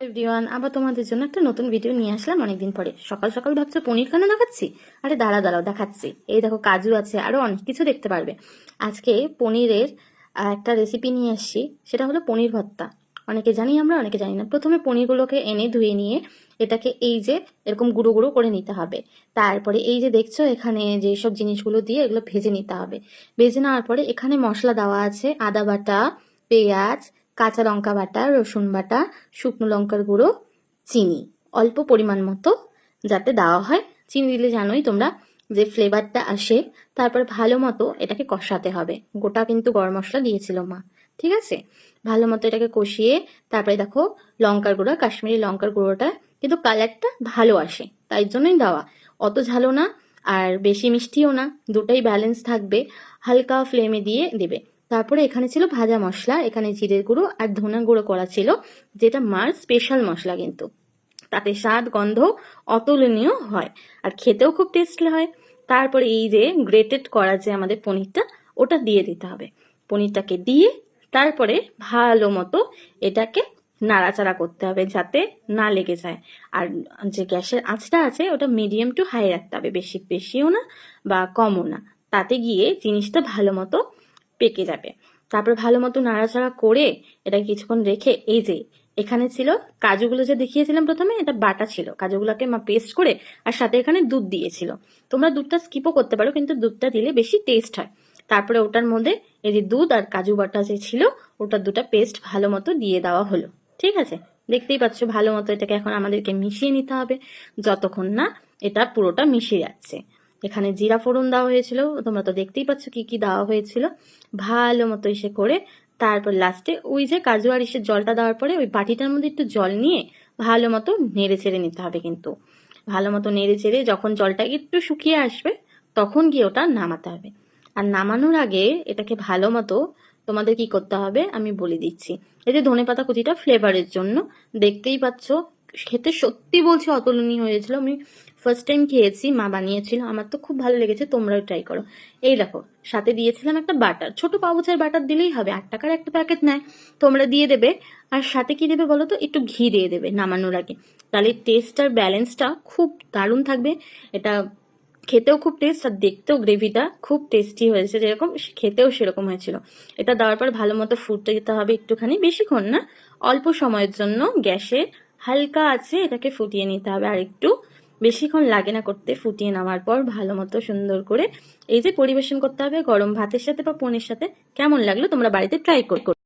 Everyone, আবার তোমাদের জন্য একটা নতুন ভিডিও নিয়ে আসলাম অনেকদিন পরে। সকাল সকাল ভাবছো পনির কেন দেখাচ্ছি? আরে দাঁড়াও দেখাচ্ছি। এই দেখো, কাজু আছে, আরো অনেক কিছু দেখতে পারবে। আজকে পনিরের একটা রেসিপি নিয়ে আসছি, সেটা হলো পনির ভর্তা। অনেকে জানি আমরা, অনেকে জানি না। প্রথমে পনিরগুলোকে এনে ধুয়ে নিয়ে এটাকে এই যে এরকম গুঁড়ো গুঁড়ো করে নিতে হবে। তারপরে এই যে দেখছো এখানে যে সব জিনিসগুলো দিয়ে এগুলো ভেজে নিতে হবে। ভেজে নেওয়ার পরে এখানে মশলা দেওয়া আছে, আদা বাটা, পেঁয়াজ, কাঁচা লঙ্কা বাটা, রসুন বাটা, শুকনো লঙ্কার গুঁড়ো, চিনি অল্প পরিমাণ মতো যাতে দেওয়া হয়। চিনি দিলে জানোই তোমরা যে ফ্লেভারটা আসে। তারপর ভালো মতো এটাকে কষাতে হবে। গোটা কিন্তু গরম মশলা দিয়েছিল মা, ঠিক আছে? ভালো মতো এটাকে কষিয়ে তারপরে দেখো লঙ্কার গুঁড়ো, কাশ্মীরি লঙ্কার গুঁড়োটা কিন্তু কালারটা ভালো আসে, তাই জন্যই দেওয়া। অত ঝালও না আর বেশি মিষ্টিও না, দুটাই ব্যালেন্স থাকবে। হালকা ফ্লেমে দিয়ে দেবে। তারপরে এখানে ছিল ভাজা মশলা, এখানে জিরের গুঁড়ো আর ধনে গুঁড়ো করা ছিল, যেটা মার স্পেশাল মশলা কিন্তু। তাতে স্বাদ গন্ধ অতুলনীয় হয় আর খেতেও খুব টেস্টি হয়। তারপরে এই যে গ্রেটেড করা যে আমাদের পনিরটা, ওটা দিয়ে দিতে হবে। পনিরটাকে দিয়ে তারপরে ভালো মতো এটাকে নাড়াচাড়া করতে হবে যাতে না লেগে যায়। আর যে গ্যাসের আঁচটা আছে ওটা মিডিয়াম টু হাই রাখতে হবে, বেশিও না বা কমও না। তাতে গিয়ে জিনিসটা ভালো মতো পেকে যাবে। তারপর ভালো মতো নাড়াচাড়া করে এটা কিছুক্ষণ রেখে এই যে এখানে ছিল কাজুগুলো যে দেখিয়েছিলাম প্রথমে, এটা বাটা ছিল, কাজুগুলোকে মা পেস্ট করে আর সাথে এখানে দুধ দিয়েছিল। তোমরা দুধটা স্কিপও করতে পারো, কিন্তু দুধটা দিলে বেশি টেস্ট হয়। তারপরে ওটার মধ্যে এই যে দুধ আর কাজু বাটা যে ছিল ওটার দুটা পেস্ট ভালো মতো দিয়ে দেওয়া হলো, ঠিক আছে? দেখতেই পাচ্ছ ভালো মতো এটাকে এখন আমাদেরকে মিশিয়ে নিতে হবে যতক্ষণ না এটা পুরোটা মিশে যাচ্ছে। এখানে জিরা ফোড়ন দেওয়া হয়েছিল, তোমরা তো দেখতেই পাচ্ছ কি কি দেওয়া হয়েছিল। ভালো মতো এসে করে তারপর লাস্টে ওই যে কাজু আর ইসের জলটা দেওয়ার পরে ওই বাটিটার মধ্যে একটু জল নিয়ে ভালো মতো নেড়ে চেড়ে নিতে হবে কিন্তু। ভালো মতো নেড়ে চেড়ে যখন জলটা একটু শুকিয়ে আসবে তখন গিয়ে ওটা নামাতে হবে। আর নামানোর আগে এটাকে ভালো মতো তোমাদের কি করতে হবে আমি বলে দিচ্ছি। এই যে ধনেপাতা কুচিটা ফ্লেভারের জন্য, দেখতেই পাচ্ছ খেতে সত্যি বলছি অতুলনীয় হয়েছিল। আমি ফার্স্ট টাইম খেয়েছি, মা বানিয়েছিল, আমার তো খুব ভালো লেগেছে, তোমরাও ট্রাই করো। এই দেখো সাথে দিয়েছিলাম একটা বাটার, ছোট পাউচের বাটার দিলেই হবে, 8 টাকার একটা প্যাকেট নেয়, তোমরা দিয়ে দেবে। আর সাথে কি দেবে বলো তো, একটু ঘি দিয়ে দেবে নামানোর আগে। তাহলে টেস্ট আর ব্যালেন্সটা খুব দারুণ থাকবে। এটা খেতেও খুব টেস্ট আর দেখতেও গ্রেভিটা খুব টেস্টি হয়েছে, যেরকম খেতেও সেরকম হয়েছিল। এটা দেওয়ার পর ভালো মতো ফুটতে দিতে হবে একটুখানি, বেশিক্ষণ না, অল্প সময়ের জন্য গ্যাসে হালকা আছে এটাকে ফুটিয়ে নিতে হবে। আর একটু বেশিক্ষণ লাগে না করতে। ফুটিয়ে নেওয়ার পর ভালো মতো সুন্দর করে এই যে পরিবেশন করতে হবে গরম ভাতের সাথে বা পনির সাথে। কেমন লাগলো তোমরা বাড়িতে ট্রাই করো।